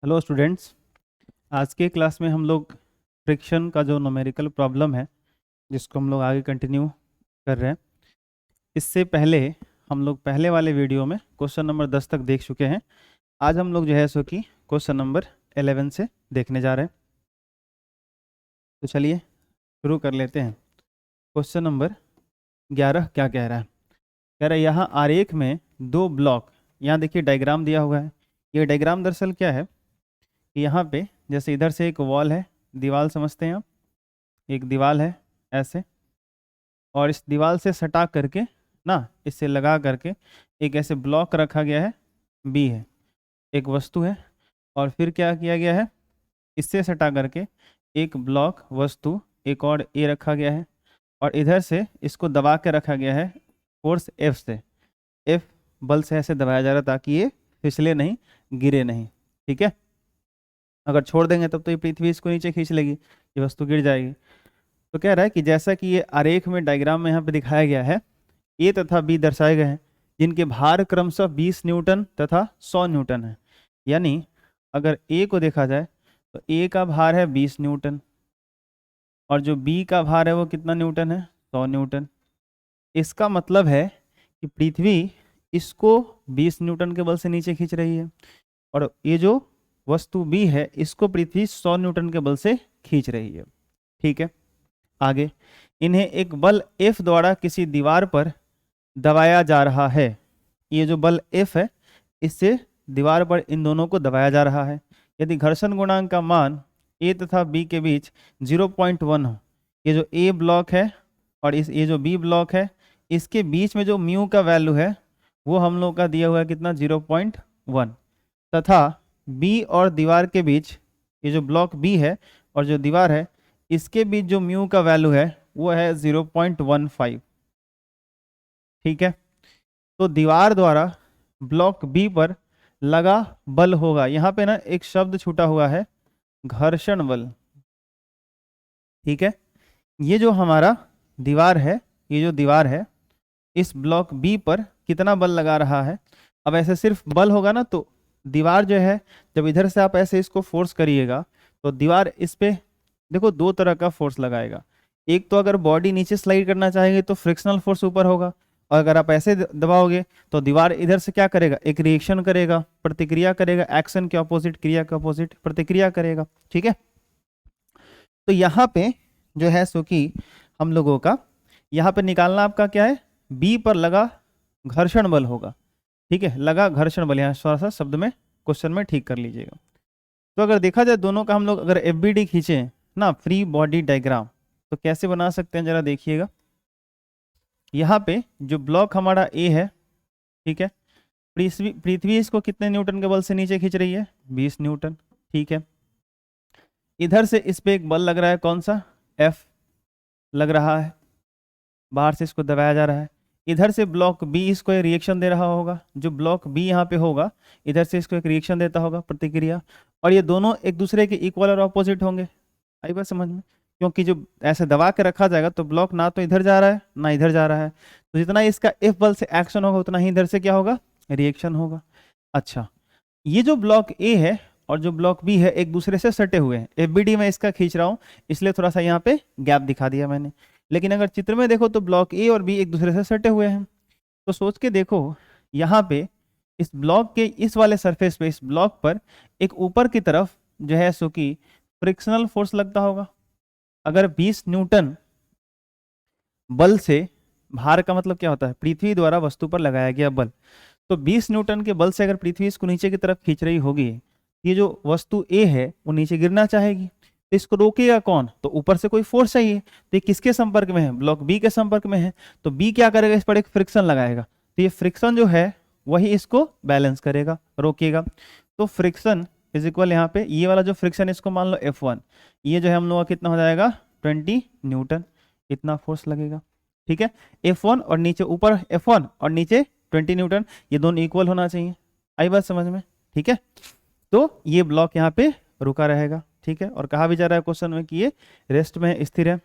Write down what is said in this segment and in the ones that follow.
Hello students. आज के class में हम लोग फ्रिक्शन का जो न्यूमेरिकल प्रॉब्लम है जिसको हम लोग आगे कंटिन्यू कर रहे हैं। इससे पहले हम लोग पहले वाले वीडियो में क्वेश्चन नंबर 10 तक देख चुके हैं। आज हम लोग जो है सो कि क्वेश्चन नंबर 11 से देखने जा रहे हैं। तो चलिए शुरू कर लेते हैं। क्वेश्चन नंबर 11 क्या कह रहा है? कह रहा है यहाँ आरेख में दो ब्लॉक, यहाँ देखिए डायग्राम दिया हुआ है। ये डायग्राम दरअसल क्या है कि यहाँ पे जैसे इधर से एक वॉल है, दीवार समझते हैं आप, एक दीवार है ऐसे, और इस दीवार से सटा करके ना इससे लगा करके एक ऐसे ब्लॉक रखा गया है, बी है, एक वस्तु है। और फिर क्या किया गया है, इससे सटा करके एक ब्लॉक वस्तु एक और ए रखा गया है, और इधर से इसको दबा के रखा गया है फोर्स एफ से। एफ बल से ऐसे दबाया जा रहा है ताकि ये फिसले नहीं, गिरे नहीं। ठीक है, अगर छोड़ देंगे तब तो ये पृथ्वी इसको नीचे खींच लेगी, ये वस्तु गिर जाएगी। तो कह रहा है कि जैसा कि ये आरेख में डायग्राम में यहाँ पे दिखाया गया है, ए तथा बी दर्शाए गए हैं जिनके भार क्रमशः 20 न्यूटन तथा 100 न्यूटन है। यानी अगर ए को देखा जाए तो ए का भार है 20 न्यूटन और जो बी का भार है वो कितना न्यूटन है, 100 न्यूटन। इसका मतलब है कि पृथ्वी इसको 20 न्यूटन के बल से नीचे खींच रही है, और ये जो वस्तु बी है इसको पृथ्वी 100 न्यूटन के बल से खींच रही है। ठीक है, आगे इन्हें एक बल F द्वारा किसी दीवार पर दबाया जा रहा है। ये जो बल F है इससे दीवार पर इन दोनों को दबाया जा रहा है। यदि घर्षण गुणांक का मान A तथा B के बीच 0.1 हो, ये जो A ब्लॉक है और ये जो B ब्लॉक है, इसके बीच में जो म्यू का वैल्यू है वो हम लोग का दिया हुआ है कितना, 0.1, तथा B और दीवार के बीच, ये जो ब्लॉक B है और जो दीवार है इसके बीच जो म्यू का वैल्यू है वो है 0.15। ठीक है, तो दीवार द्वारा ब्लॉक बी पर लगा बल होगा, यहाँ पे ना एक शब्द छूटा हुआ है, घर्षण बल। ठीक है, ये जो हमारा दीवार है, ये जो दीवार है इस ब्लॉक बी पर कितना बल लगा रहा है। अब ऐसे सिर्फ बल होगा ना तो दीवार जो है, जब इधर से आप ऐसे इसको फोर्स करिएगा तो दीवार इस पे देखो दो तरह का फोर्स लगाएगा। एक तो अगर बॉडी नीचे स्लाइड करना चाहेंगे तो फ्रिक्शनल फोर्स ऊपर होगा, और अगर आप ऐसे दबाओगे तो दीवार इधर से क्या करेगा, एक रिएक्शन करेगा, प्रतिक्रिया करेगा, एक्शन के ऑपोजिट, क्रिया के ऑपोजिट प्रतिक्रिया करेगा। ठीक है, तो यहाँ पे जो है सो कि हम लोगों का यहाँ पे निकालना आपका क्या है, बी पर लगा घर्षण बल होगा। ठीक है, लगा घर्षण बल, यहाँ थोड़ा सा शब्द में क्वेश्चन में ठीक कर लीजिएगा। तो अगर देखा जाए दोनों का हम लोग अगर FBD खींचे ना, फ्री बॉडी डायग्राम, तो कैसे बना सकते हैं जरा देखिएगा। यहाँ पे जो ब्लॉक हमारा ए है, ठीक है, पृथ्वी इसको कितने न्यूटन के बल से नीचे खींच रही है, 20 न्यूटन। ठीक है, इधर से इस पे एक बल लग रहा है, कौन सा, F लग रहा है, बाहर से इसको दबाया जा रहा है। इधर से ब्लॉक बी इसको एक रिएक्शन दे रहा होगा, जो ब्लॉक बी यहाँ पे होगा इधर से इसको एक रिएक्शन देता होगा, प्रतिक्रिया, और ये दोनों एक दूसरे के इक्वल और ऑपोजिट होंगे। आई बात समझ में? क्योंकि जो ऐसे दबा के रखा जाएगा तो ब्लॉक ना तो इधर जा रहा है ना इधर जा रहा है, तो जितना इसका एफ बल से एक्शन होगा उतना ही इधर से क्या होगा, रिएक्शन होगा। अच्छा, ये जो ब्लॉक ए है और जो ब्लॉक बी है एक दूसरे से सटे हुए हैं। FBD में इसका खींच रहा हूं इसलिए थोड़ा सा यहाँ पे गैप दिखा दिया मैंने, लेकिन अगर चित्र में देखो तो ब्लॉक ए और बी एक दूसरे से सटे हुए हैं। तो सोच के देखो, यहाँ पे इस ब्लॉक के इस वाले सरफेस पे, इस ब्लॉक पर एक ऊपर की तरफ जो है सो कि फ्रिक्शनल फोर्स लगता होगा। अगर 20 न्यूटन बल से, भार का मतलब क्या होता है, पृथ्वी द्वारा वस्तु पर लगाया गया बल, तो 20 न्यूटन के बल से अगर पृथ्वी इसको नीचे की तरफ खींच रही होगी, ये जो वस्तु ए है वो नीचे गिरना चाहेगी, तो इसको रोकेगा कौन, तो ऊपर से कोई फोर्स चाहिए। तो ये किसके संपर्क में है, ब्लॉक बी के संपर्क में है, तो बी क्या करेगा, इस पर एक फ्रिक्शन लगाएगा, तो ये फ्रिक्शन जो है वही इसको बैलेंस करेगा, रोकेगा। तो फ्रिक्शन इज इक्वल, यहाँ पे ये वाला जो फ्रिक्शन इसको मान लो F1, ये जो है हम लोग का कितना हो जाएगा, 20 न्यूटन, इतना फोर्स लगेगा। ठीक है, F1 और नीचे ऊपर F1 और नीचे 20 न्यूटन, ये दोनों इक्वल होना चाहिए। आई बात समझ में? ठीक है, तो ये ब्लॉक यहाँ पे रुका रहेगा। ठीक है, और कहा भी जा रहा है क्वेश्चन में कि ये रेस्ट में स्थिर है।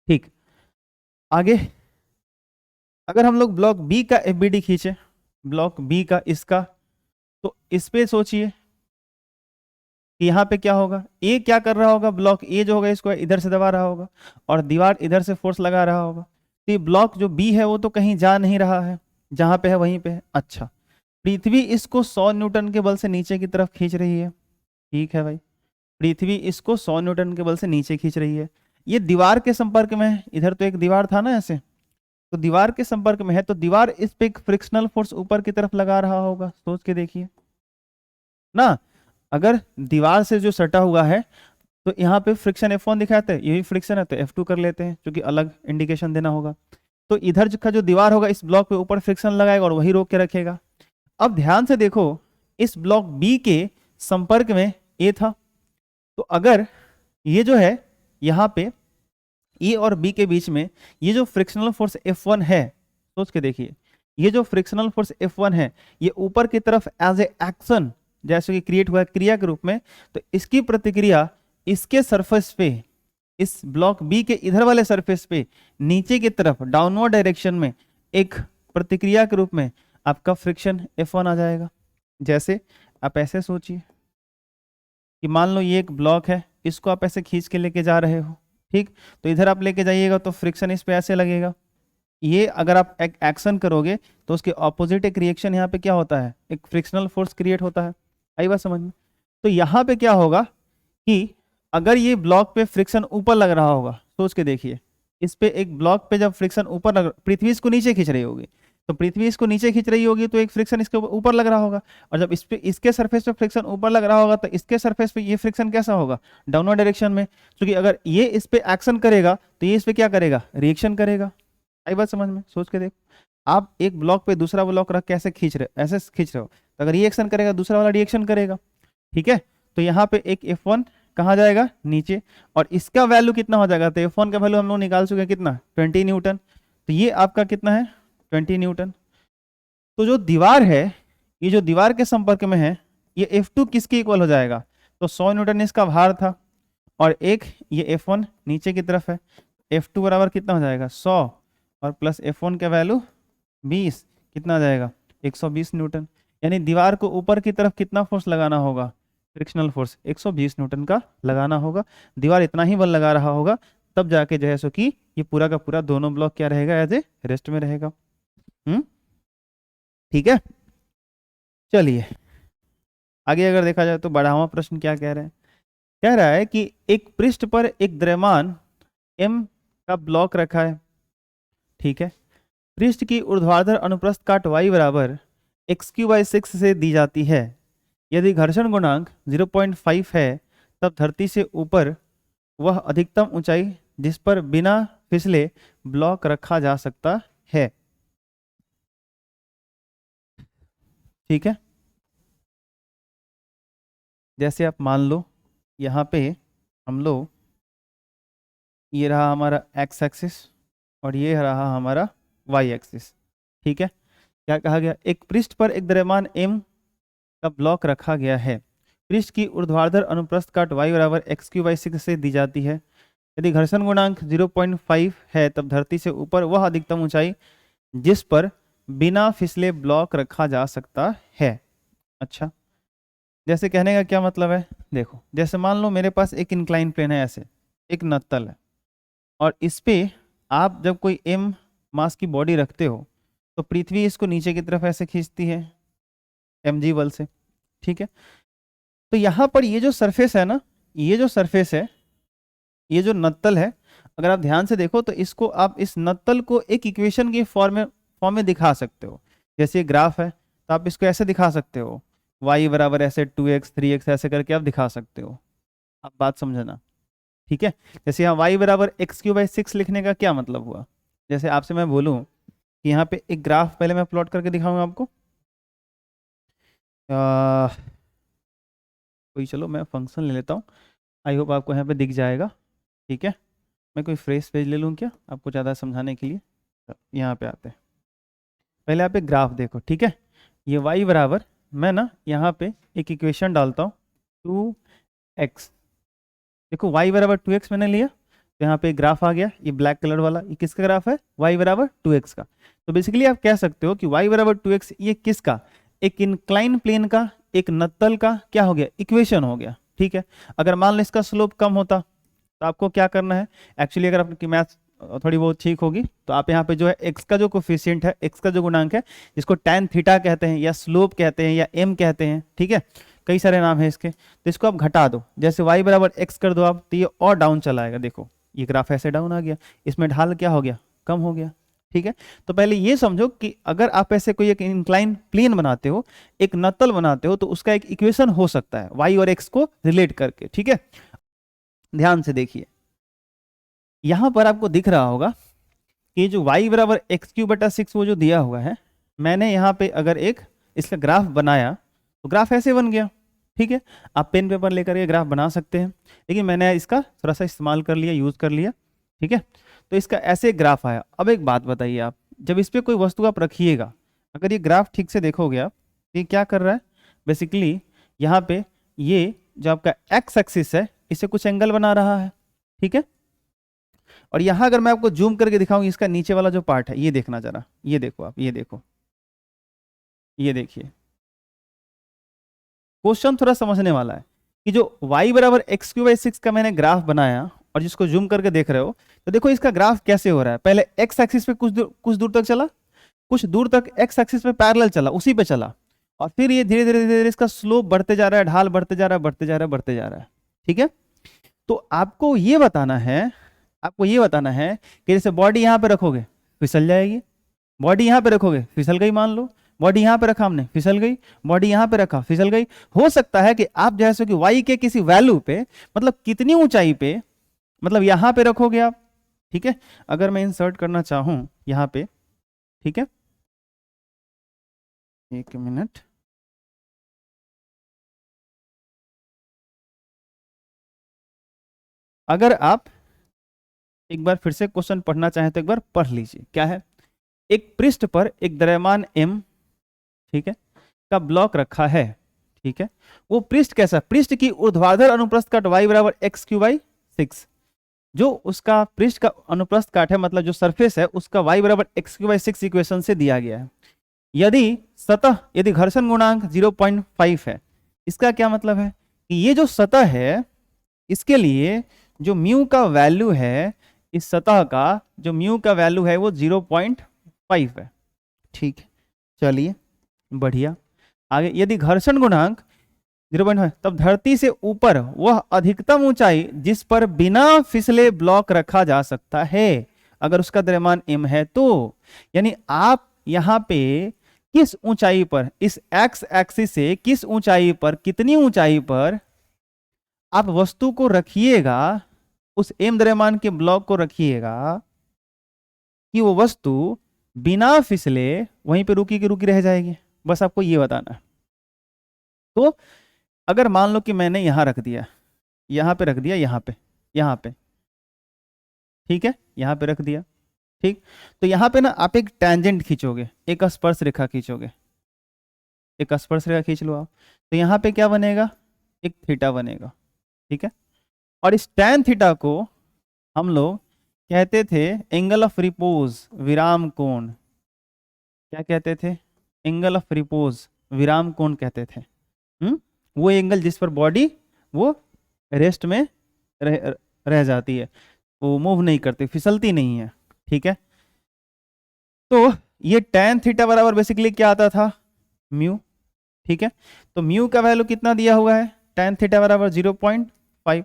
ठीक, आगे अगर हम लोग ब्लॉक बी का FBD खींचे, ब्लॉक बी का इसका, तो इस पे सोचिए कि यहाँ पे क्या होगा, ए क्या कर रहा होगा, ब्लॉक ए जो होगा इसको इधर से दबा रहा होगा और दीवार इधर से फोर्स लगा रहा होगा। तो ये ब्लॉक जो बी है वो तो कहीं जा नहीं रहा है, जहाँ पे है वहीं पे है। अच्छा, पृथ्वी इसको 100 न्यूटन के बल से नीचे की तरफ खींच रही है। ठीक है भाई, पृथ्वी इसको 100 न्यूटन के बल से नीचे खींच रही है। ये दीवार के संपर्क में है, इधर तो एक दीवार था ना ऐसे, तो दीवार के संपर्क में है, तो दीवार इस पे एक फ्रिक्शनल फोर्स ऊपर की तरफ लगा रहा होगा। सोच के देखिए ना, अगर दीवार से जो सटा हुआ है तो यहाँ पे फ्रिक्शन F1 दिखाते हैं, यही फ्रिक्शन है तो F2 कर लेते हैं, क्योंकि अलग इंडिकेशन देना होगा। तो इधर का जो दीवार होगा इस ब्लॉक पे ऊपर फ्रिक्शन लगाएगा और वही रोक के रखेगा। अब ध्यान से देखो, इस ब्लॉक बी के संपर्क में ए था, तो अगर ये जो है यहाँ पे ए और बी के बीच में ये जो फ्रिक्शनल फोर्स F1 है, सोच के देखिए, ये जो फ्रिक्शनल फोर्स F1 है ये ऊपर की तरफ एज ए एक्शन जैसे कि क्रिएट हुआ है क्रिया के रूप में, तो इसकी प्रतिक्रिया इसके सरफेस पे, इस ब्लॉक बी के इधर वाले सरफेस पे नीचे की तरफ डाउनवर्ड डायरेक्शन में एक प्रतिक्रिया के रूप में आपका फ्रिक्शन F1 आ जाएगा। जैसे आप ऐसे सोचिए कि मान लो ये एक ब्लॉक है, इसको आप ऐसे खींच के लेके जा रहे हो, ठीक, तो इधर आप लेके जाइएगा तो फ्रिक्शन इस पे ऐसे लगेगा। ये अगर आप एक एक्शन करोगे तो उसके ऑपोजिट एक रिएक्शन यहाँ पे क्या होता है, एक फ्रिक्शनल फोर्स क्रिएट होता है। आई बात समझ में? तो यहाँ पे क्या होगा कि अगर ये ब्लॉक पे फ्रिक्शन ऊपर लग रहा होगा, सोच के देखिए, इस पे एक ब्लॉक पे जब फ्रिक्शन ऊपर लग, पृथ्वी इसको नीचे खींच रही होगी, तो पृथ्वी इसको नीचे खींच रही होगी तो एक फ्रिक्शन इसके ऊपर लग रहा होगा, और जब इस पे इसके सरफेस पे फ्रिक्शन ऊपर लग रहा होगा तो इसके सरफेस पे ये फ्रिक्शन कैसा होगा, डाउनवर्ड डायरेक्शन में, क्योंकि अगर ये इस पे एक्शन करेगा तो ये इस पे क्या करेगा, रिएक्शन करेगा। आई बात समझ में? सोच के देखो, आप एक ब्लॉक पे दूसरा ब्लॉक रख के ऐसे खींच रहे, ऐसे खींच रहे हो, तो अगर ये एक्शन करेगा दूसरा वाला रिएक्शन करेगा। ठीक है, तो यहाँ पे एक F1 कहाँ जाएगा, नीचे, और इसका वैल्यू कितना हो जाएगा, तो F1 का वैल्यू हम लोग निकाल चुके हैं कितना, 20 न्यूटन, तो ये आपका कितना है, 20 न्यूटन। तो जो दीवार है, ये जो दीवार के संपर्क में है, ये F2 किसके इक्वल हो जाएगा, तो 100 न्यूटन इसका भार था, और एक ये F1 नीचे की तरफ है, F2 बराबर कितना हो जाएगा, 100 और प्लस F1 का वैल्यू 20, कितना आ जाएगा, 120 न्यूटन। यानी दीवार को ऊपर की तरफ कितना फोर्स लगाना होगा, फ्रिक्शनल फोर्स 120 न्यूटन का लगाना होगा। दीवार इतना ही बल लगा रहा होगा, तब जाके जो है सो कि ये पूरा का पूरा दोनों ब्लॉक क्या रहेगा, एज ए रेस्ट में रहेगा। ठीक है, चलिए आगे अगर देखा जाए तो 12वां प्रश्न क्या कह रहे हैं, कह रहा है कि एक पृष्ठ पर एक द्रव्यमान M का ब्लॉक रखा है। ठीक है, पृष्ठ की ऊर्ध्वाधर अनुप्रस्थ काट y बराबर x3/6 से दी जाती है। यदि घर्षण गुणांक 0.5 है तब धरती से ऊपर वह अधिकतम ऊंचाई जिस पर बिना फिसले ब्लॉक रखा जा सकता है। ठीक है, जैसे आप मान लो यहाँ पे हम लोग, ये रहा हमारा x एक्सिस और ये रहा हमारा y एक्सिस। ठीक है, क्या कहा गया, एक पृष्ठ पर एक द्रव्यमान M का ब्लॉक रखा गया है। पृष्ठ की ऊर्ध्वाधर अनुप्रस्थ काट y बराबर x3/6 से दी जाती है। यदि घर्षण गुणांक 0.5 है तब धरती से ऊपर वह अधिकतम ऊंचाई जिस पर बिना फिसले ब्लॉक रखा जा सकता है। अच्छा, जैसे कहने का क्या मतलब है, देखो जैसे मान लो मेरे पास एक इंक्लाइन प्लेन है, ऐसे एक नत्तल है, और इस पे आप जब कोई M मास की बॉडी रखते हो तो पृथ्वी इसको नीचे की तरफ ऐसे खींचती है mg बल से। ठीक है, तो यहाँ पर ये जो सरफेस है ना, ये जो सरफेस है, ये जो नत्तल है, अगर आप ध्यान से देखो तो इसको आप इस नत्तल को एक इक्वेशन की फॉर्म में दिखा सकते हो। जैसे ग्राफ है तो आप इसको ऐसे दिखा सकते हो, y बराबर ऐसे 2x 3x ऐसे करके आप दिखा सकते हो। आप बात समझना, ठीक है। जैसे यहाँ y बराबर x3/6 लिखने का क्या मतलब हुआ, जैसे आपसे मैं बोलूँ कि यहाँ पे एक ग्राफ पहले मैं प्लॉट करके दिखाऊंगा आपको, कोई चलो मैं फंक्शन ले लेता हूँ, आई होप आपको यहाँ पे दिख जाएगा। ठीक है, मैं कोई फ्रेश पेज ले लूँ क्या आपको ज़्यादा समझाने के लिए। यहाँ पे आते हैं, पहले आप एक ग्राफ देखो। ठीक है, ये y बराबर, मैं ना यहाँ पे एक इक्वेशन डालता हूँ 2x, देखो y बराबर 2x मैंने लिया, तो यहाँ पे ग्राफ आ गया, ये ब्लैक कलर वाला, ये किसका ग्राफ है, y बराबर 2x का। तो बेसिकली आप कह सकते हो कि y बराबर 2x ये किसका, एक इंक्लाइन प्लेन का, एक नत्तल का क्या हो गया, इक्वेशन हो गया। ठीक है। अगर मान लो इसका स्लोप कम होता तो आपको क्या करना है, एक्चुअली अगर आपकी मैथ थोड़ी बहुत ठीक होगी तो आप यहाँ पे जो है एक्स का जो कोफिशिएंट है, एक्स का जो गुणांक है, जिसको tan थीटा कहते हैं या स्लोप कहते हैं या m कहते हैं, ठीक है, कई सारे नाम है इसके, तो इसको आप घटा दो। जैसे y बराबर x कर दो आप, तो ये और डाउन चला आएगा। देखो ये ग्राफ ऐसे डाउन आ गया, इसमें ढाल क्या हो गया, कम हो गया, ठीक है। तो पहले ये समझो कि अगर आप ऐसे कोई एक इंक्लाइन प्लेन बनाते हो, एक नत्तल बनाते हो, तो उसका एक इक्वेशन हो सकता है y और x को रिलेट करके, ठीक है। ध्यान से देखिए, यहां पर आपको दिख रहा होगा कि जो y बराबर x³/6 वो जो दिया हुआ है, मैंने यहाँ पे अगर एक इसका ग्राफ बनाया तो ग्राफ ऐसे बन गया, ठीक है। आप पेन पेपर लेकर ये ग्राफ बना सकते हैं, लेकिन मैंने इसका थोड़ा सा इस्तेमाल कर लिया, यूज कर लिया, ठीक है। तो इसका ऐसे ग्राफ आया। अब एक बात बताइए, आप जब इस पर कोई वस्तु आप रखिएगा, अगर ये ग्राफ ठीक से देखोगे आप, ये क्या कर रहा है बेसिकली, यहाँ पे ये जो आपका एक्स एक्सिस है इससे कुछ एंगल बना रहा है, ठीक है। और यहां अगर मैं आपको जूम करके दिखाऊं, इसका नीचे वाला जो पार्ट है ये देखना जरा, ये देखो आप, ये देखो, ये देखिए, क्वेश्चन थोड़ा समझने वाला है कि जो y बराबर x³/6 का मैंने ग्राफ बनाया और जिसको जूम करके देख रहे हो, तो देखो इसका ग्राफ कैसे हो रहा है। पहले x एक्सिस पे कुछ दूर तक चला, कुछ दूर तक x एक्सिस पे पैरेलल चला, उसी पे चला, और फिर ये धीरे धीरे धीरे इसका स्लोप बढ़ते जा रहा है, ढाल बढ़ते जा रहा है, बढ़ते जा रहा है, बढ़ते जा रहा है, ठीक है। तो आपको ये बताना है, आपको ये बताना है कि जैसे बॉडी यहाँ पे रखोगे फिसल जाएगी, बॉडी यहाँ पे रखोगे फिसल गई, मान लो बॉडी यहाँ पे रखा हमने फिसल गई, बॉडी यहाँ पे रखा फिसल गई। हो सकता है कि आप जैसे कि y के किसी वैल्यू पे, मतलब कितनी ऊंचाई पे, मतलब यहाँ पे रखोगे आप, ठीक है। अगर मैं इंसर्ट करना चाहूं यहाँ पे, ठीक है, एक मिनट, अगर आप एक बार फिर से क्वेश्चन पढ़ना चाहें तो एक बार पढ़ लीजिए। क्या है, एक पृष्ठ पर एक द्रव्यमान m, ठीक है, का ब्लॉक रखा है, ठीक है। वो पृष्ठ कैसा, पृष्ठ की ऊर्ध्वाधर अनुप्रस्थ काट y बराबर x³/6, जो उसका पृष्ठ का अनुप्रस्थ काट है, मतलब जो सरफेस है उसका y बराबर x³/6 इक्वेशन से दिया गया है। यदि घर्षण गुणांक 0.5 है, इसका क्या मतलब है कि ये जो सतह है इसके लिए जो म्यू का वैल्यू है, इस सतह का जो म्यू का वैल्यू है वो 0.5 है, ठीक है। चलिए बढ़िया, आगे, यदि घर्षण गुणांक 0.5, तब धरती से ऊपर वह अधिकतम ऊंचाई जिस पर बिना फिसले ब्लॉक रखा जा सकता है, अगर उसका द्रव्यमान m है तो, यानी आप यहाँ पे किस ऊंचाई पर, इस x एक्सिस से किस ऊंचाई पर, कितनी ऊंचाई पर आप वस्तु को रखिएगा, उस m द्रव्यमान के ब्लॉक को रखिएगा कि वो वस्तु बिना फिसले वहीं पे रुकी की रुकी रह जाएगी, बस आपको ये बताना है। तो अगर मान लो कि मैंने यहां रख दिया, यहां पे रख दिया, यहां पे, ठीक है, यहां पे रख दिया, ठीक। तो यहां पे ना आप एक टेंजेंट खींचोगे, एक स्पर्श रेखा खींचोगे, एक स्पर्श रेखा खींच लो आप, तो यहां पे क्या बनेगा, एक थीटा बनेगा, ठीक है। और इस tan थीटा को हम लोग कहते थे एंगल ऑफ रिपोज, विराम कोण। क्या कहते थे, एंगल ऑफ रिपोज, विराम कोण कहते थे। वो एंगल जिस पर बॉडी वो रेस्ट में रह जाती है, वो मूव नहीं करती, फिसलती नहीं है, ठीक है। तो ये tan थीटा बराबर बेसिकली क्या आता था, म्यू, ठीक है। तो म्यू का वैल्यू कितना दिया हुआ है, tan थीटा बराबर 0.5।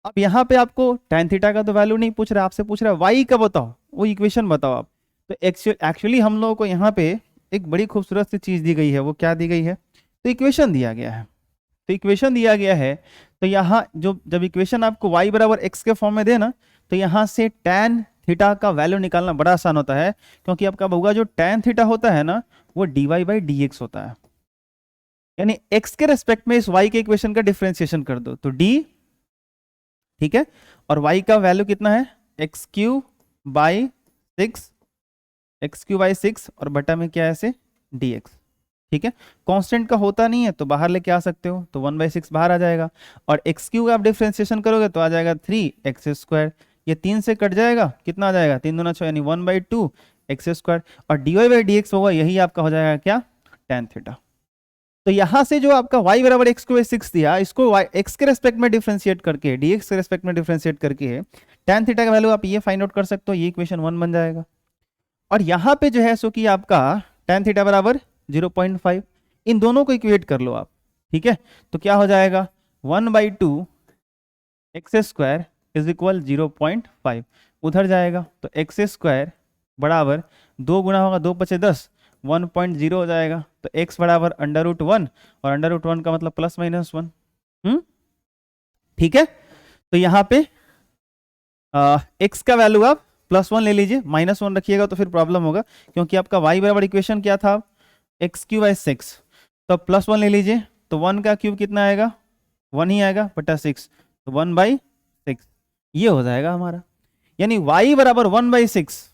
अब यहाँ पे आपको tan थीटा का तो वैल्यू नहीं पूछ रहा, आपसे पूछ रहा है y का बताओ, वो इक्वेशन बताओ आप। तो एक्चुअली हम लोगों को यहाँ पे एक बड़ी खूबसूरत सी चीज दी गई है, वो क्या दी गई है, तो इक्वेशन दिया गया है। तो इक्वेशन दिया गया है, तो यहाँ जो जब इक्वेशन आपको y बराबर x के फॉर्म में दे ना, तो यहाँ से tan थीटा का वैल्यू निकालना बड़ा आसान होता है, क्योंकि आपका होगा जो tan थीटा होता है ना, वो dy/dx होता है, यानी x के रेस्पेक्ट में इस y के इक्वेशन का डिफरेंशिएशन कर दो तो d, ठीक है। और y का वैल्यू कितना है, x³/6 और बटा में क्या है ऐसे dx, ठीक है। कांस्टेंट का होता नहीं है तो बाहर लेके आ सकते हो, तो 1/6 बाहर आ जाएगा, और x³ आप डिफरेंशिएशन करोगे तो आ जाएगा 3x², ये 3 से कट जाएगा, कितना आ जाएगा, 3 दूना 6 यानी 1/2 x², और dy/dx होगा, यही आपका हो जाएगा क्या, tan थीटा। तो यहां से जो आपका y बराबर एक्स को 6 दिया, इसको x के रेस्पेक्ट में डिफरेंशिएट करके, dx के रेस्पेक्ट में डिफरेंशिएट करके tan थीटा का वैल्यू आप ये फाइंड आउट कर सकते हो, ये इक्वेशन 1 बन जाएगा। और यहाँ पे जो है सो कि आपका tan थीटा बराबर 0.5, इन दोनों को इक्वेट कर लो आप, ठीक है। तो क्या हो जाएगा 1/2 एक्स स्क्वायर इज इक्वल 0.5, उधर जाएगा तो एक्स स्क्वायर बराबर 2 गुना होगा 2 पचे 10, 1.0 हो जाएगा। तो x बराबर √1, और √1 का मतलब ±1, ठीक है। तो यहाँ पे x का वैल्यू आप +1 ले लीजिए, -1 रखिएगा तो फिर प्रॉब्लम होगा, क्योंकि आपका y बराबर इक्वेशन क्या था, x³ 6, तो +1 ले लीजिए, तो 1 का क्यूब कितना आएगा, 1 ही आएगा बटा 6, तो 1/6 ये हो जाएगा हमारा। यानी y बराबर 1/6,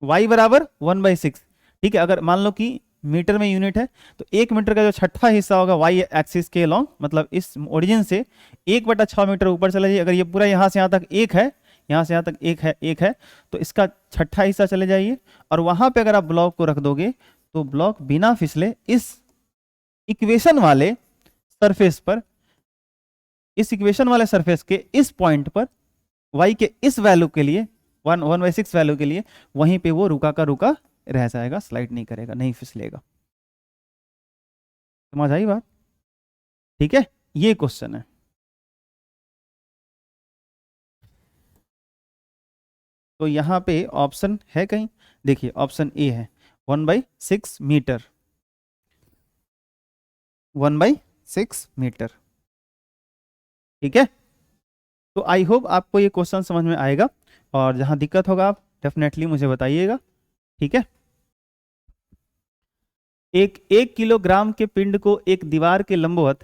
y बराबर 1/6, ठीक है। अगर मान लो कि मीटर में यूनिट है, तो 1 मीटर का जो छठा हिस्सा होगा y एक्सिस के लॉन्ग, मतलब इस ओरिजिन से 1/6 मीटर ऊपर चला जाइए। अगर ये पूरा यहाँ से यहाँ तक 1 है, यहाँ से यहाँ तक 1 है, तो इसका छठा हिस्सा चले जाइए, और वहां पे अगर आप ब्लॉक को रख दोगे तो ब्लॉक बिना फिसले इस इक्वेशन वाले सरफेस पर, इस इक्वेशन वाले सरफेस के इस पॉइंट पर y के इस वैल्यू के लिए 1/6 वैल्यू के लिए वहीं पे वो रुका का रुका रह जाएगा, स्लाइड नहीं करेगा, नहीं फिसलेगा। समझ आई बात, ठीक है। ये क्वेश्चन है। तो यहाँ पे ऑप्शन है कहीं, देखिए ऑप्शन ए है 1/6 मीटर, 1/6 मीटर, ठीक है। तो आई होप आपको ये क्वेश्चन समझ में आएगा, और जहां दिक्कत होगा आप डेफिनेटली मुझे बताइएगा, ठीक है। एक किलोग्राम के पिंड को एक दीवार के लंबवत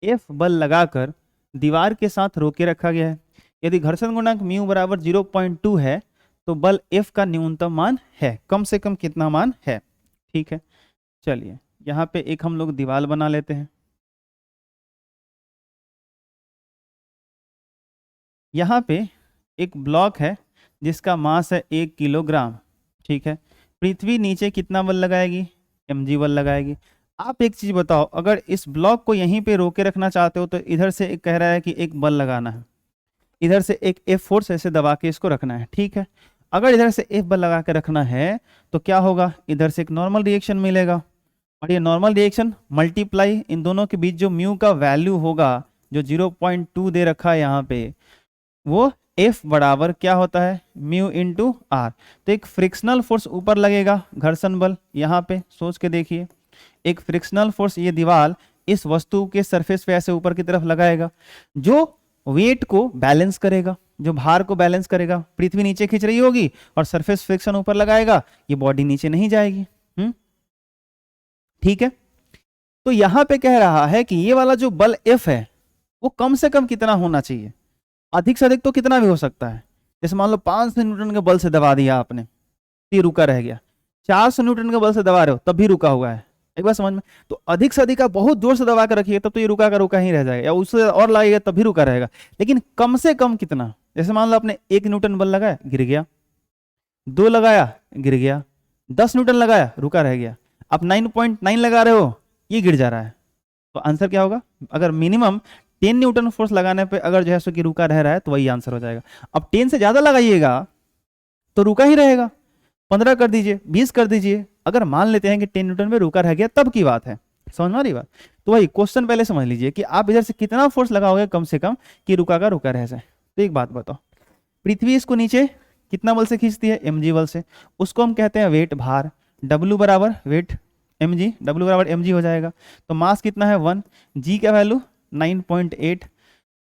F बल लगाकर दीवार के साथ रोके रखा गया है। यदि घर्षण गुणांक म्यू बराबर 0.2 है तो बल F का न्यूनतम मान है, कम से कम कितना मान है, ठीक है। चलिए यहाँ पे एक हम लोग दीवार बना लेते हैं। यहाँ पे एक ब्लॉक है जिसका मास है 1 किलोग्राम, ठीक है। पृथ्वी नीचे कितना बल लगाएगी, mg बल लगाएगी। आप एक चीज बताओ, अगर इस ब्लॉक को यहीं पे रोके रखना चाहते हो तो इधर से एक कह रहा है कि एक बल लगाना है, इधर से एक F फोर्स ऐसे दबा के इसको रखना है, ठीक है। अगर इधर से F बल लगा के रखना है तो क्या होगा, इधर से एक नॉर्मल रिएक्शन मिलेगा, और ये नॉर्मल रिएक्शन मल्टीप्लाई इन दोनों के बीच जो म्यू का वैल्यू होगा, जो 0.2 दे रखा है यहाँ पे, वो F बराबर क्या होता है, म्यू इंटू आर। तो एक फ्रिक्शनल फोर्स ऊपर लगेगा, घर्षण बल, यहाँ पे सोच के देखिए, एक फ्रिक्शनल फोर्स ये दीवार इस वस्तु के सरफेस पे ऐसे ऊपर की तरफ लगाएगा, जो वेट को बैलेंस करेगा, जो भार को बैलेंस करेगा। पृथ्वी नीचे खींच रही होगी और सरफेस फ्रिक्शन ऊपर लगाएगा, ये बॉडी नीचे नहीं जाएगी, ठीक है। तो यहां पे कह रहा है कि ये वाला जो बल F है वो कम से कम कितना होना चाहिए, अधिक से अधिक तो कितना भी हो सकता है। जैसे मान लो 500 न्यूटन के बल से दबा दिया आपने, तो ये रुका रह गया। 400 न्यूटन के बल से दबा रहे हो तब भी रुका हुआ है, एक बार समझ में। तो अधिक से अधिक आप बहुत जोर से दबा कर रखिए तब तो ये रुका का रुका ही रह जाएगा, या उससे और लगाइएगा तब भी रुका रहेगा। लेकिन कम से कम कितना, जैसे मान लो आपने 1 न्यूटन बल लगाया गिर गया, 2 लगाया गिर गया, 10 न्यूटन लगाया रुका रह गया, आप 9.9 लगा रहे हो ये गिर जा रहा है। तो आंसर क्या होगा, अगर मिनिमम 10 न्यूटन फोर्स लगाने पे अगर जो है सो कि रुका रह रहा है तो वही आंसर हो जाएगा। अब 10 से ज्यादा लगाइएगा तो रुका ही रहेगा, 15 कर दीजिए, 20 कर दीजिए। अगर मान लेते हैं कि 10 न्यूटन में रुका रह गया तब की बात है, समझ में आ रही बात। तो वही क्वेश्चन पहले समझ लीजिए कि आप इधर से कितना फोर्स लगाओगे कम से कम कि रुका का रुका रह जाए। तो एक बात बताओ, पृथ्वी इसको नीचे कितना बल से खींचती है, mg बल से, उसको हम कहते हैं वेट, भार। w बराबर वेट mg, w बराबर mg हो जाएगा। तो मास कितना है 1, g का वैल्यू 9.8।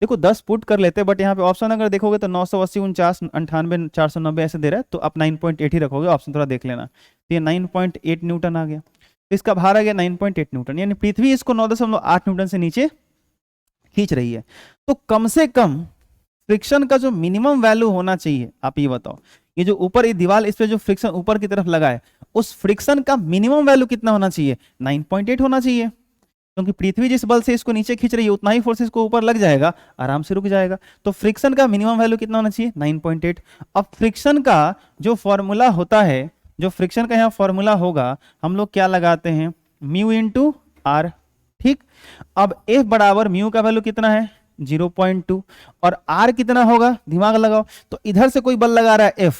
देखो 10 पुट कर लेते हैं, बट यहाँ पे ऑप्शन अगर देखोगे तो 980, 49, 98, 490 ऐसे दे रहा है, तो आप 9.8 ही रखोगे, ऑप्शन थोड़ा देख लेना। तो ये 9.8 न्यूटन आ गया, तो इसका भार आ गया 9.8 न्यूटन, यानी पृथ्वी इसको 9.8 न्यूटन से नीचे खींच रही है। तो कम से कम फ्रिक्शन का जो मिनिमम वैल्यू होना चाहिए, आप ये बताओ, ये जो ऊपर ये दीवार इस पे जो फ्रिक्शन ऊपर की तरफ लगा है, उस फ्रिक्शन का मिनिमम वैल्यू कितना होना चाहिए, 9.8 होना चाहिए। क्योंकि पृथ्वी जिस बल से इसको नीचे खींच रही है उतना ही फोर्स इसको ऊपर लग जाएगा, आराम से रुक जाएगा। तो फ्रिक्शन का मिनिमम वैल्यू कितना होना चाहिए, 9.8। अब फ्रिक्शन का जो फॉर्मूला होता है, जो फ्रिक्शन का यहाँ फॉर्मूला होगा, हम लोग क्या लगाते हैं, म्यू इंटू आर, ठीक। अब F बराबर म्यू का वैल्यू कितना है 0.2 और R कितना होगा, दिमाग लगाओ, तो इधर से कोई बल लगा रहा है F,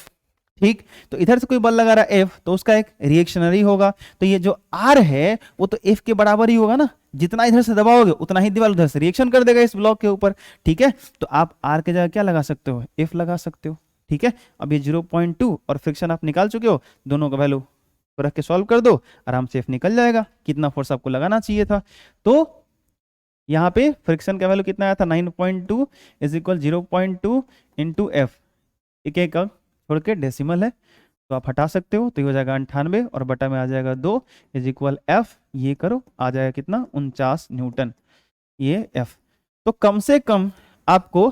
ठीक, तो इधर से कोई बल लगा रहा है F, तो उसका एक रिएक्शनरी होगा, तो ये जो R है वो तो F के बराबर ही होगा ना, जितना इधर से दबाओगे उतना ही दीवार उधर से रिएक्शन कर देगा इस ब्लॉक के ऊपर, ठीक है। तो आप R के जगह क्या लगा सकते हो, F लगा सकते हो, ठीक है। अब ये 0.2 और फ्रिक्शन आप निकाल चुके हो, दोनों का वैल्यू रख के सॉल्व कर दो, आराम से F निकल जाएगा, कितना फोर्स आपको लगाना चाहिए था। तो यहाँ पे फ्रिक्शन का वैल्यू कितना आया था 9.2 इज इक्वल 0.2 इंटू एफ, एक एक छोड़ के डेसिमल है तो आप हटा सकते हो, तो ये हो जाएगा 98 और बटा में आ जाएगा 2 इज इक्वल एफ, ये करो आ जाएगा कितना 49 न्यूटन, ये एफ। तो कम से कम आपको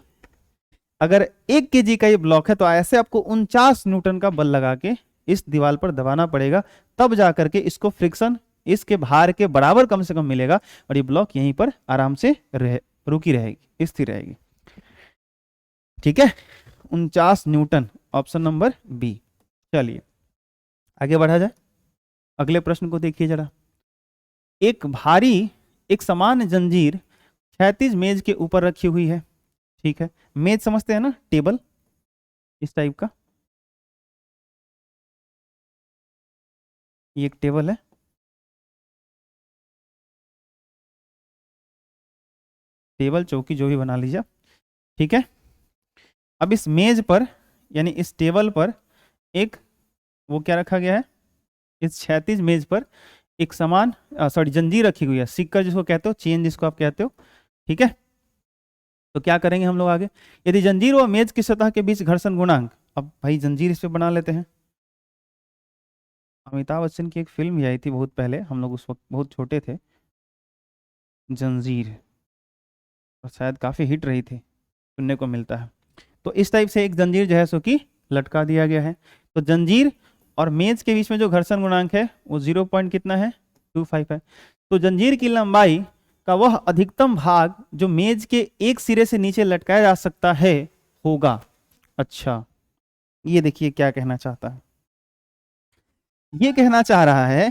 अगर 1 kg का ये ब्लॉक है तो ऐसे आपको 49 न्यूटन का बल लगा के इस दीवार पर दबाना पड़ेगा, तब जाकर के इसको फ्रिक्शन इसके भार के बराबर कम से कम मिलेगा और ये ब्लॉक यहीं पर आराम से रुकी रहेगी, स्थिर रहेगी, ठीक है। 49 न्यूटन, ऑप्शन नंबर बी। चलिए आगे बढ़ा जाए, अगले प्रश्न को देखिए जरा। एक समान जंजीर क्षैतिज मेज के ऊपर रखी हुई है, ठीक है, मेज समझते हैं ना, टेबल इस टाइप का, ये एक टेबल है, टेबल चौकी जो भी बना लीजिए, ठीक है। अब इस मेज पर यानी इस टेबल पर एक वो क्या रखा गया है, इस क्षैतिज मेज पर एक समान जंजीर रखी हुई है, सिक्कर जिसको कहते हो, चेन जिसको आप कहते हो, ठीक है। तो क्या करेंगे हम लोग आगे, यदि जंजीर व मेज की सतह के बीच घर्षण गुणांक, अब भाई जंजीर इस पे बना लेते हैं, अमिताभ बच्चन की एक फिल्म भी आई थी बहुत पहले, हम लोग उस वक्त बहुत छोटे थे, जंजीर, और शायद काफी हिट रही थी, सुनने को मिलता है। तो इस टाइप से एक जंजीर जो है सो कि लटका दिया गया है, तो जंजीर और मेज के बीच में जो घर्षण गुणांक है वो 0 पॉइंट कितना है 25 है। तो जंजीर की लंबाई का वह अधिकतम भाग जो मेज के एक सिरे से नीचे लटकाया जा सकता है होगा। अच्छा, ये देखिए क्या कहना चाहता है, ये कहना चाह रहा है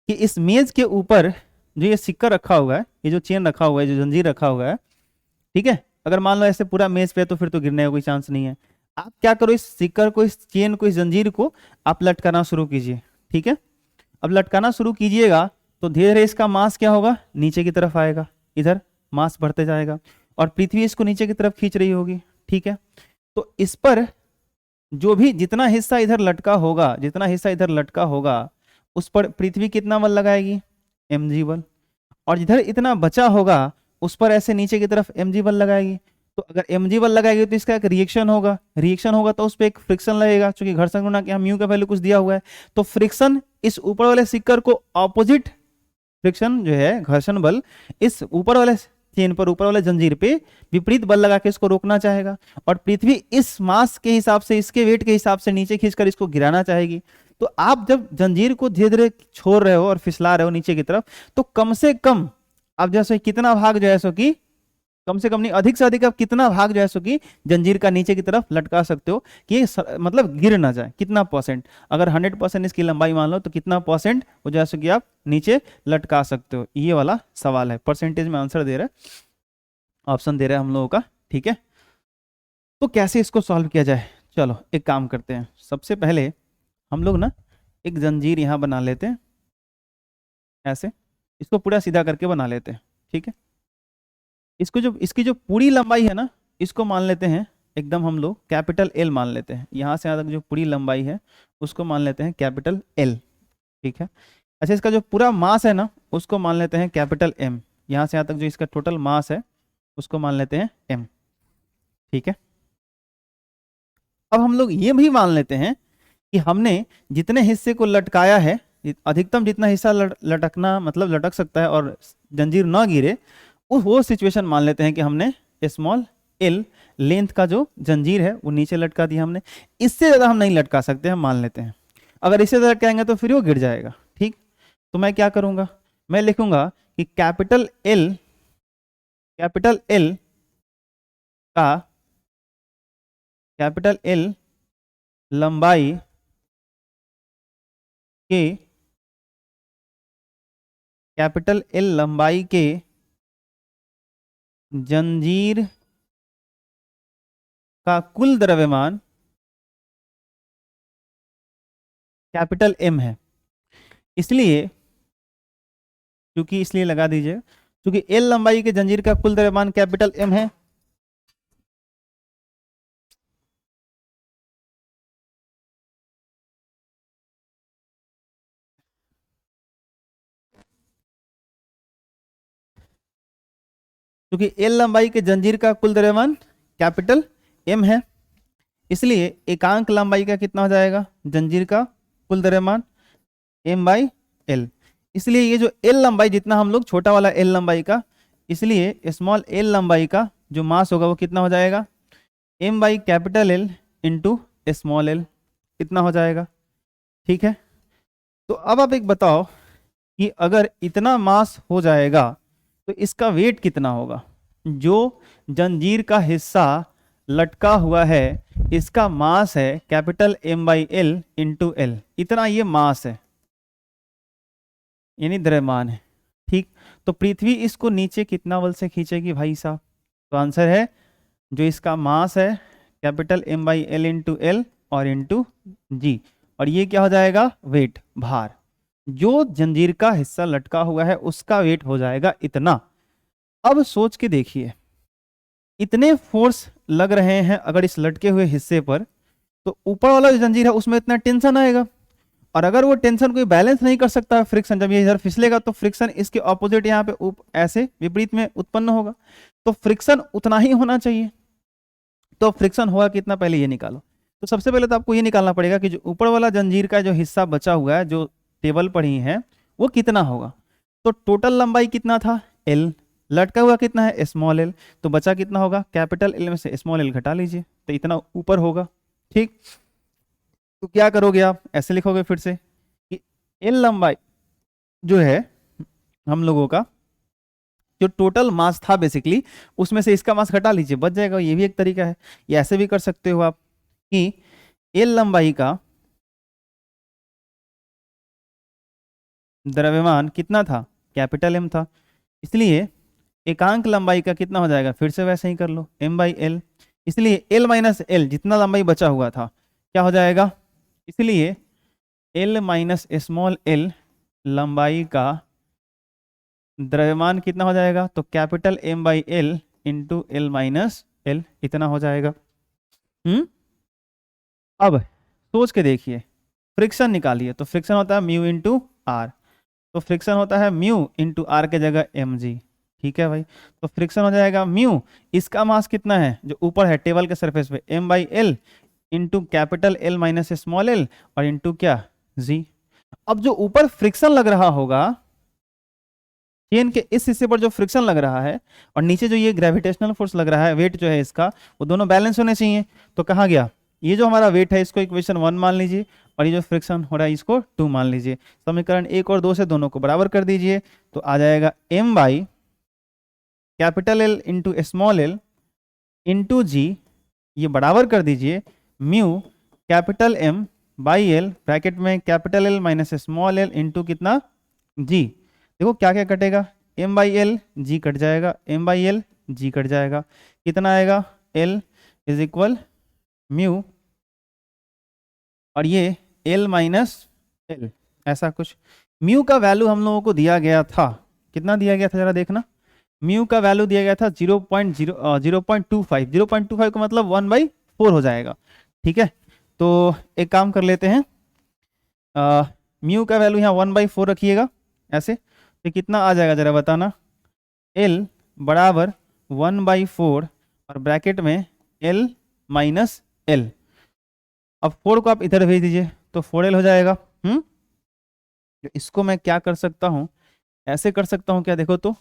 कि इस मेज के ऊपर जो ये सिक्कर रखा हुआ है, ये जो चेन रखा हुआ है, जो जंजीर रखा हुआ है, ठीक है, अगर मान लो ऐसे पूरा मेज पे है तो फिर तो गिरने का कोई चांस नहीं है। आप क्या करो, इस सिक्कर को, इस चेन को, इस जंजीर को आप लटकाना शुरू कीजिए, ठीक है। अब लटकाना शुरू कीजिएगा तो धीरे धीरे इसका मास क्या होगा, नीचे की तरफ आएगा, इधर मास बढ़ते जाएगा और पृथ्वी इसको नीचे की तरफ खींच रही होगी, ठीक है। तो इस पर जो भी जितना हिस्सा इधर लटका होगा, जितना हिस्सा इधर लटका होगा उस पर पृथ्वी कितना बल लगाएगी, mg बल, और जिधर इतना बचा होगा उस पर ऐसे नीचे की तरफ mg बल लगाएगी। तो अगर mg बल लगाएगी तो इसका एक रिएक्शन होगा, रिएक्शन होगा तो उस पर एक फ्रिक्शन लगेगा, क्योंकि घर्षण गुणांक यहाँ म्यू का वैल्यू कुछ दिया हुआ है, तो फ्रिक्शन इस ऊपर वाले सिक्कर को ऑपोजिट फ्रिक्शन जो है घर्षण बल इस ऊपर वाले चेन पर, ऊपर वाले जंजीर पे विपरीत बल लगा के इसको रोकना चाहेगा, और पृथ्वी इस मास के हिसाब से, इसके वेट के हिसाब से नीचे खींचकर इसको गिराना चाहेगी। तो आप जब जंजीर को धीरे धीरे छोड़ रहे हो और फिसला रहे हो नीचे की तरफ, तो कम से कम आप जैसे कितना भाग जो है सो कि, कम से कम नहीं, अधिक से अधिक आप कितना भाग जो है सो कि जंजीर का नीचे की तरफ लटका सकते हो कि मतलब गिर ना जाए, कितना परसेंट, अगर 100% इसकी लंबाई मान लो तो कितना परसेंट वो जो है सो कि आप नीचे लटका सकते हो, ये वाला सवाल है, परसेंटेज में आंसर दे रहा है, ऑप्शन दे रहा है हम लोगों का, ठीक है। तो कैसे इसको सॉल्व किया जाए, चलो एक काम करते हैं, सबसे पहले हम लोग ना एक जंजीर यहाँ बना लेते हैं, ऐसे इसको पूरा सीधा करके बना लेते हैं, ठीक है। इसको जो, इसकी जो पूरी लंबाई है ना, इसको मान लेते हैं एकदम हम लोग कैपिटल एल मान लेते हैं, यहाँ से यहाँ तक जो पूरी लंबाई है उसको मान लेते हैं कैपिटल एल, ठीक है। अच्छा, इसका जो पूरा मास है ना उसको मान लेते हैं कैपिटल एम, यहाँ से यहाँ तक जो इसका टोटल मास है उसको मान लेते हैं एम, ठीक है। अब हम लोग ये भी मान लेते हैं कि हमने जितने हिस्से को लटकाया है, अधिकतम जितना हिस्सा लटकना मतलब लटक सकता है और जंजीर ना गिरे, वो सिचुएशन मान लेते हैं कि हमने स्मॉल एल लेंथ का जो जंजीर है वो नीचे लटका दिया हमने, इससे ज़्यादा हम नहीं लटका सकते, हम मान लेते हैं। अगर इससे ज़्यादा लटकाएंगे तो फिर वो गिर जाएगा, ठीक। तो मैं क्या करूँगा, मैं लिखूंगा कि कैपिटल एल लंबाई के कैपिटल एल लंबाई के जंजीर का कुल द्रव्यमान कैपिटल एम है। इसलिए क्योंकि इसलिए लगा दीजिए, क्योंकि एल लंबाई के जंजीर का कुल द्रव्यमान कैपिटल एम है, क्योंकि एल लंबाई के जंजीर का कुल द्रव्यमान कैपिटल एम है, इसलिए एकांक लंबाई का कितना हो जाएगा, जंजीर का कुल द्रव्यमान एम बाई एल। इसलिए ये जो एल लंबाई, जितना हम लोग छोटा वाला एल लंबाई का, इसलिए स्मॉल एल लंबाई का जो मास होगा वो कितना हो जाएगा, M by capital L into small L, कितना हो जाएगा। ठीक है, तो अब आप एक बताओ कि अगर इतना मास हो जाएगा तो इसका वेट कितना होगा। जो जंजीर का हिस्सा लटका हुआ है इसका मास है capital M by L into L, इतना ये मास है, यानी द्रव्यमान है। ठीक, तो पृथ्वी इसको नीचे कितना बल से खींचेगी भाई साहब, तो आंसर है जो इसका मास है capital M by L into L और इंटू जी, और ये क्या हो जाएगा, वेट, भार। जो जंजीर का हिस्सा लटका हुआ है उसका वेट हो जाएगा इतना। अब सोच के देखिए, इतने फोर्स लग रहे हैं अगर इस लटके हुए हिस्से पर, तो ऊपर वाला जो जंजीर है उसमें इतना टेंशन आएगा, और अगर वो टेंशन कोई बैलेंस नहीं कर सकता है, फ्रिक्शन, जब ये इधर फिसलेगा तो फ्रिक्शन इसके ऑपोजिट यहाँ पे ऐसे विपरीत में उत्पन्न होगा, तो फ्रिक्शन उतना ही होना चाहिए। तो फ्रिक्शन होगा कितना, पहले ये निकालो। तो सबसे पहले तो आपको ये निकालना पड़ेगा कि जो ऊपर वाला जंजीर का जो हिस्सा बचा हुआ है, जो टेबल पड़ी है, वो कितना होगा। तो टोटल लंबाई कितना था, एल, लटका हुआ कितना है, स्मॉल एल, तो बचा कितना होगा, कैपिटल एल में से स्मॉल एल घटा लीजिए तो इतना ऊपर होगा। ठीक, तो क्या करोगे आप, ऐसे लिखोगे फिर से कि एल लंबाई जो है हम लोगों का, जो टोटल मास था बेसिकली, उसमें से इसका मास घटा लीजिए, बच जाएगा। ये भी एक तरीका है, या ऐसे भी कर सकते हो आप कि एल लंबाई का द्रव्यमान कितना था, कैपिटल एम था, इसलिए एकांक लंबाई का कितना हो जाएगा, फिर से वैसे ही कर लो, एम बाई एल। इसलिए एल माइनस एल, जितना लंबाई बचा हुआ था, क्या हो जाएगा, इसलिए एल माइनस स्मॉल एल लंबाई का द्रव्यमान कितना हो जाएगा, तो capital M by L into L minus L, इतना हो जाएगा। अब सोच के देखिए, फ्रिक्शन निकालिए, तो फ्रिक्शन होता है म्यू इंटू आर, तो फ्रिक्शन होता है म्यू इंटू आर के जगह एम जी। ठीक है भाई, तो फ्रिक्शन हो जाएगा म्यू, इसका मास कितना है जो ऊपर है टेबल के सरफेस पे, M by L into capital L minus small L और इंटू क्या, जी। अब जो ऊपर फ्रिक्शन लग रहा होगा, चेन के इस हिस्से पर जो फ्रिक्शन लग रहा है और नीचे जो ये ग्रेविटेशनल फोर्स लग रहा है, वेट जो है इसका, वो दोनों बैलेंस होने चाहिए। तो कहाँ गया, ये जो हमारा वेट है इसको इक्वेशन 1 मान लीजिए, और ये जो फ्रिक्शन हो रहा है इसको 2 मान लीजिए। समीकरण 1 और 2 से दोनों को बराबर कर दीजिए, तो आ जाएगा m by capital L into small L into G, ये बराबर कर दीजिए mu capital M by L bracket में capital L minus small L into कितना, जी। देखो क्या क्या कटेगा, m by L G cut जाएगा, m by L G cut जाएगा, कितना आएगा, l इज इक्वल म्यू और ये l माइनस एल, ऐसा कुछ। म्यू का वैल्यू हम लोगों को दिया गया था, कितना दिया गया था जरा देखना, म्यू का वैल्यू दिया गया था 0.25, 0.25 का मतलब 1/4 हो जाएगा। ठीक है, तो एक काम कर लेते हैं, म्यू का वैल्यू यहाँ 1/4 रखिएगा ऐसे, तो कितना आ जाएगा जरा बताना, L बराबर 1/4 और ब्रैकेट में L माइनस L। अब 4 को आप इधर भेज दीजिए तो 4L हो जाएगा। इसको मैं क्या कर सकता हूँ, ऐसे कर सकता हूँ क्या, देखो तो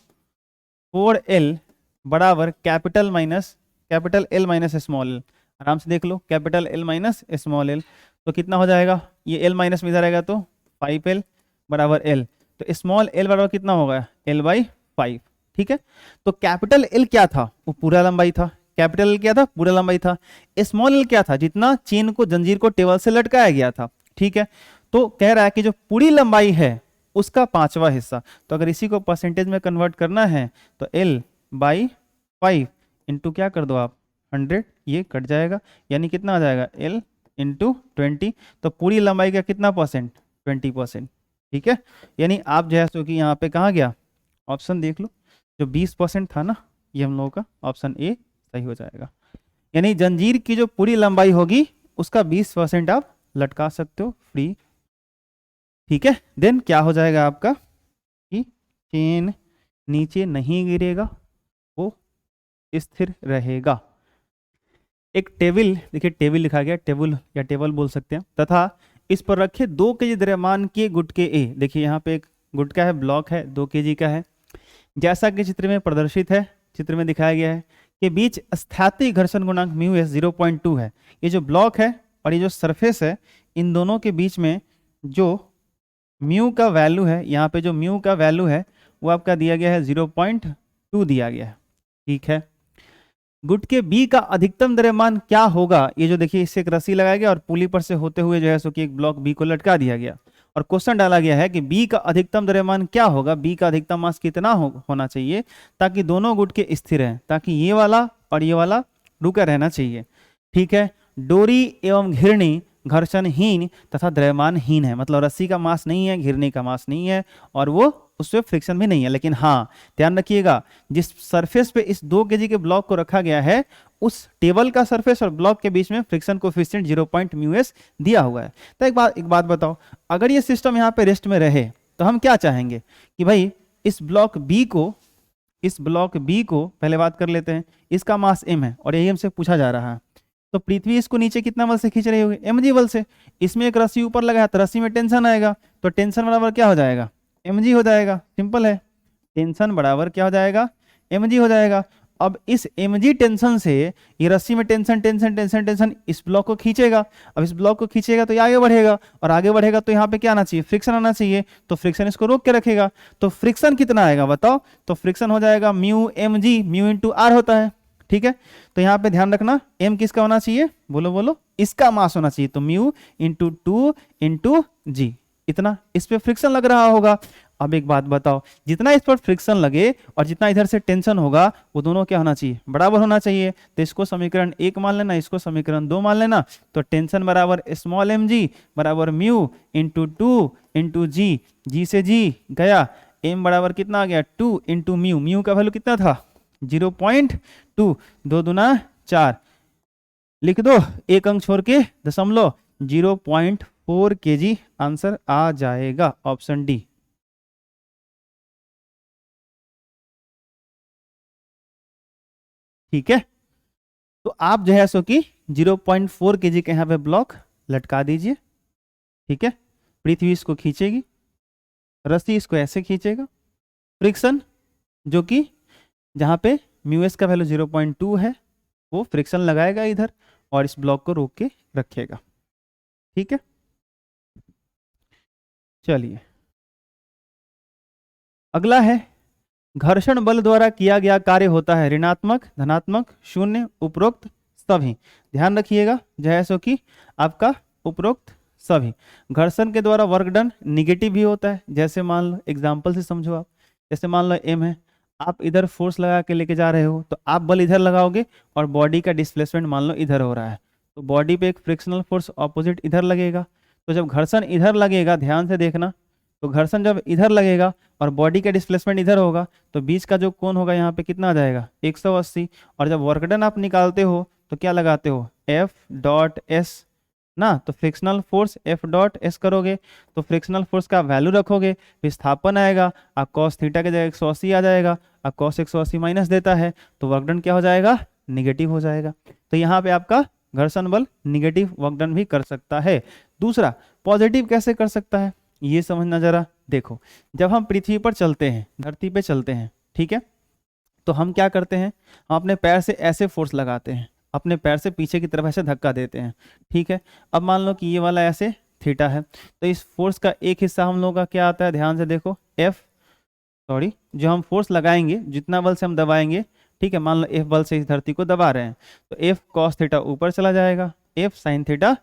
4L बराबर capital L minus small L, आराम से देख लो, capital L minus small L, तो कितना हो जाएगा, ये L माइनस में इधर आएगा तो 5L बराबर L, तो स्मॉल एल बराबर कितना होगा, L/5। ठीक है, तो कैपिटल एल क्या था, वो पूरा लंबाई था, कैपिटल एल क्या था, पूरा लंबाई था। स्मॉल एल क्या था, जितना चेन को, जंजीर को टेबल से लटकाया गया था। ठीक है, तो कह रहा है कि जो पूरी लंबाई है उसका 5वां हिस्सा। तो अगर इसी को परसेंटेज में कन्वर्ट करना है तो L/5 इंटू क्या कर दो आप 100, ये कट जाएगा, यानी कितना आ जाएगा L इंटू 20। तो पूरी लंबाई का कितना परसेंट, 20%। ठीक है, यानी आप जो है सो कि यहाँ पे कहाँ गया, ऑप्शन देख लो, जो 20% था ना, ये हम लोगों का ऑप्शन ए सही हो जाएगा। यानी जंजीर की जो पूरी लंबाई होगी उसका 20% आप लटका सकते हो फ्री। ठीक है, देन क्या हो जाएगा आपका कि चेन नीचे नहीं गिरेगा, वो स्थिर रहेगा। एक टेबल, देखिए टेबल लिखा गया, टेबल या टेबल बोल सकते हैं, तथा इस पर रखे 2 केजी द्रव्यमान के गुटके ए। देखिए यहाँ पे एक गुटका है, ब्लॉक है, 2 केजी का है, जैसा कि चित्र में प्रदर्शित है, चित्र में दिखाया गया है के बीच स्थैतिक घर्षण गुणांक μs 0.2 है। ये जो ब्लॉक है और ये जो सरफेस है, इन दोनों के बीच में जो म्यू का वैल्यू है, यहाँ पे जो म्यू का वैल्यू है वो आपका दिया गया है 0.2 दिया गया है। ठीक है, गुटके बी का अधिकतम द्रव्यमान क्या होगा, ये जो देखिए इससे एक रस्सी लगाया गया और पुली पर से होते हुए जो है सो कि एक ब्लॉक बी को लटका दिया गया और क्वेश्चन डाला गया है कि बी का अधिकतम द्रव्यमान क्या होगा, बी का अधिकतम मास कितना होना चाहिए ताकि दोनों गुटके स्थिर हैं, ताकि ये वाला और ये वाला रुका रहना चाहिए। ठीक है, डोरी एवं घिरनी घर्षणहीन तथा द्रव्यमानहीन है, मतलब रस्सी का मास नहीं है, घिरनी का मास नहीं है और वो उसमें फ्रिक्शन भी नहीं है। लेकिन हाँ ध्यान रखिएगा, जिस सरफेस पे इस 2 केजी के ब्लॉक को रखा गया है उस टेबल का सरफेस और ब्लॉक के बीच में फ्रिक्शन कोफिशिएंट 0.μs दिया हुआ है। तो एक बात बताओ, अगर ये सिस्टम यहाँ पे रेस्ट में रहे तो हम क्या चाहेंगे कि भाई इस ब्लॉक बी को पहले बात कर लेते हैं, इसका मास m है और यही हमसे पूछा जा रहा है। तो पृथ्वी इसको नीचे कितना बल से खींच रही होगी, mg बल से। इसमें एक रस्सी ऊपर लगा है तो रस्सी में टेंशन आएगा, तो टेंशन बराबर क्या हो जाएगा, mg हो जाएगा। सिंपल है, टेंशन बराबर क्या हो जाएगा, mg हो जाएगा। अब इस mg टेंशन से ये रस्सी में टेंशन टेंशन टेंशन टेंशन इस ब्लॉक को खींचेगा। अब इस ब्लॉक को खींचेगा तो ये आगे बढ़ेगा और आगे बढ़ेगा तो यहाँ पे क्या आना चाहिए, फ्रिक्शन आना चाहिए। तो फ्रिक्शन इसको रोक के रखेगा। तो फ्रिक्शन कितना आएगा बताओ, तो फ्रिक्शन हो जाएगा mu mg, mu into R होता है। ठीक है, तो यहाँ पे ध्यान रखना m किसका होना चाहिए, बोलो बोलो, इसका मास होना चाहिए। तो म्यू इंटू 2 इंटू जी, इतना इस पे फ्रिक्शन लग रहा होगा। अब एक बात बताओ, जितना इस पर फ्रिक्शन लगे और जितना इधर से टेंशन होगा वो दोनों क्या होना चाहिए, बराबर होना चाहिए। तो इसको समीकरण 1 मान लेना, इसको समीकरण 2 मान लेना। तो टेंशन बराबर स्मॉल mg बराबर म्यू इंटू 2 इंटू जी, जी से जी गया, m बराबर कितना आ गया 2 इंटू म्यू, म्यू का वैल्यू कितना था 0.2, 2 दूना 4, लिख दो एक अंक छोड़ के दशमलव, 0.4 kg आंसर आ जाएगा, ऑप्शन डी। ठीक है, तो आप जो है सो कि 0.4 kg के यहाँ पे ब्लॉक लटका दीजिए। ठीक है, पृथ्वी इसको खींचेगी, रस्सी इसको ऐसे खींचेगा, फ्रिक्शन जो कि जहाँ पे म्यूएस का वैल्यू 0.2 है वो फ्रिक्शन लगाएगा इधर और इस ब्लॉक को रोक के रखेगा। ठीक है, चलिए अगला है, घर्षण बल द्वारा किया गया कार्य होता है ऋणात्मक, धनात्मक, शून्य, उपरोक्त, सभी। ध्यान रखिएगा जो है सो कि आपका उपरोक्त सभी। घर्षण के द्वारा वर्क डन निगेटिव भी होता है, जैसे मान लो एग्जांपल से समझो आप, जैसे मान लो m है, आप इधर फोर्स लगा के लेके जा रहे हो तो आप बल इधर लगाओगे और बॉडी का डिस्प्लेसमेंट मान लो इधर हो रहा है, तो बॉडी पे एक फ्रिक्शनल फोर्स ऑपोजिट इधर लगेगा। तो जब घर्षण इधर लगेगा, ध्यान से देखना, तो घर्षण जब इधर लगेगा और बॉडी का डिस्प्लेसमेंट इधर होगा तो बीच का जो कोण होगा यहाँ पे कितना आ जाएगा 180। और जब वर्क डन आप निकालते हो तो क्या लगाते हो F.S ना, तो फ्रिक्शनल फोर्स F.S करोगे तो फ्रिक्शनल फोर्स का वैल्यू रखोगे, विस्थापन आएगा, आप कॉस थीटा की जगह 180 आ जाएगा, आप कॉस 180 माइनस देता है तो वर्क डन क्या हो जाएगा, निगेटिव हो जाएगा। तो यहाँ पे आपका घर्षण बल निगेटिव वर्क डन भी कर सकता है। दूसरा पॉजिटिव कैसे कर सकता है ये समझना जरा। देखो जब हम पृथ्वी पर चलते हैं, धरती पे चलते हैं, ठीक है, तो हम क्या करते हैं, हम अपने पैर से ऐसे फोर्स लगाते हैं, अपने पैर से पीछे की तरफ ऐसे धक्का देते हैं। ठीक है, अब मान लो कि ये वाला ऐसे थीटा है, तो इस फोर्स का एक हिस्सा हम लोगों का क्या आता है, ध्यान से देखो जो हम फोर्स लगाएंगे, जितना बल से हम दबाएंगे, ठीक है, मान लो F बल से इस धरती को दबा रहे हैं, तो F cos थीटा ऊपर चला जाएगा, F sin थीटा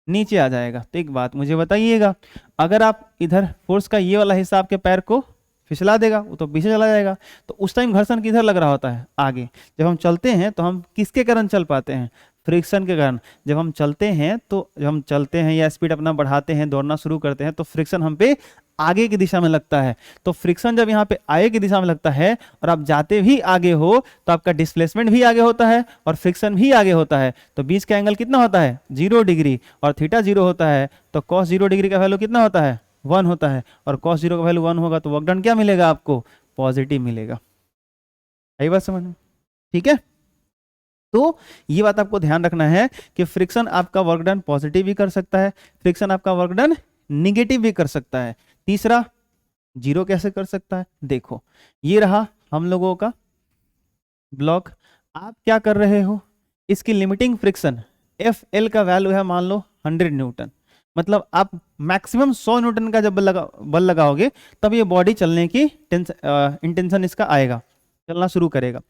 नीचे आ जाएगा। तो एक बात मुझे बताइएगा, अगर आप इधर फोर्स का ये वाला हिस्सा आपके पैर को फिसला देगा, वो तो पीछे चला जाएगा, तो उस टाइम घर्षण किधर लग रहा होता है? आगे। जब हम चलते हैं तो हम किसके कारण चल पाते हैं? फ्रिक्शन के कारण। जब हम चलते हैं या स्पीड अपना बढ़ाते हैं, दौड़ना शुरू करते हैं, तो फ्रिक्शन हम पे आगे की दिशा में लगता है। तो फ्रिक्शन जब यहाँ पे आगे की दिशा में लगता है और आप जाते भी आगे हो, तो आपका डिस्प्लेसमेंट भी आगे होता है और फ्रिक्शन भी आगे होता है। तो बीच का एंगल कितना होता है? 0 डिग्री। और थीटा 0 होता है, तो कॉस 0 डिग्री का वैल्यू कितना होता है? 1 होता है। और कॉस 0 का वैल्यू 1 होगा तो वर्क डन क्या मिलेगा आपको? पॉजिटिव मिलेगा। आई बात समझ में? ठीक है। तो ये बात आपको ध्यान रखना है कि फ्रिक्शन आपका वर्क डन पॉजिटिव भी कर सकता है, फ्रिक्शन आपका वर्क डन निगेटिव भी कर सकता है। तीसरा, जीरो कैसे कर सकता है? देखो, ये रहा हम लोगों का ब्लॉक। आप क्या कर रहे हो? इसकी लिमिटिंग फ्रिक्शन एफ एल का वैल्यू है मान लो 100 न्यूटन। मतलब आप मैक्सिमम 100 न्यूटन का जब बल लगाओगे तब ये बॉडी चलने की इंटेंशन इसका आएगा, चलना शुरू करेगा।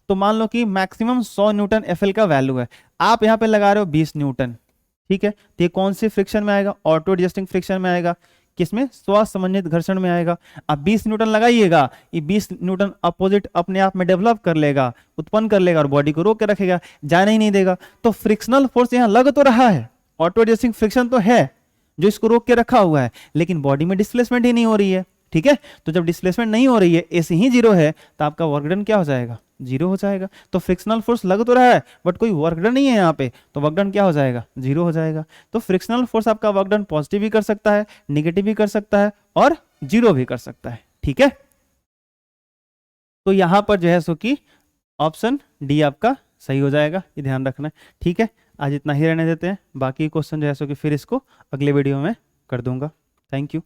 तो मान लो कि मैक्सिमम 100 न्यूटन एफ एल का वैल्यू है, आप यहाँ पे लगा रहे हो 20 न्यूटन। ठीक है, तो ये कौन सी फ्रिक्शन में आएगा? ऑटो एडजस्टिंग फ्रिक्शन में आएगा। किसमें? स्वसंबंधित घर्षण में आएगा। अब 20 न्यूटन लगाइएगा, ये 20 न्यूटन अपोजिट अपने आप में डेवलप कर लेगा, उत्पन्न कर लेगा और बॉडी को रोक के रखेगा, जाने ही नहीं देगा। तो फ्रिक्शनल फोर्स यहाँ लग तो रहा है, ऑटो एडजस्टिंग फ्रिक्शन तो है जो इसको रोक के रखा हुआ है, लेकिन बॉडी में डिस्प्लेसमेंट ही नहीं हो रही है। ठीक है, तो जब डिस्प्लेसमेंट नहीं हो रही है, ऐसे ही जीरो है, तो आपका वर्क डन क्या हो जाएगा? जीरो हो जाएगा। तो फ्रिक्शनल फोर्स लग तो रहा है बट कोई वर्क डन नहीं है यहाँ पे, तो वर्क डन क्या हो जाएगा? जीरो हो जाएगा। तो फ्रिक्शनल फोर्स आपका वर्क डन पॉजिटिव भी कर सकता है, निगेटिव भी कर सकता है और जीरो भी कर सकता है। ठीक है, तो यहां पर जो है सो कि ऑप्शन डी आपका सही हो जाएगा, ये ध्यान रखना है। ठीक है, आज इतना ही रहने देते हैं, बाकी क्वेश्चन जो है सो कि फिर इसको अगले वीडियो में कर दूंगा। Thank you.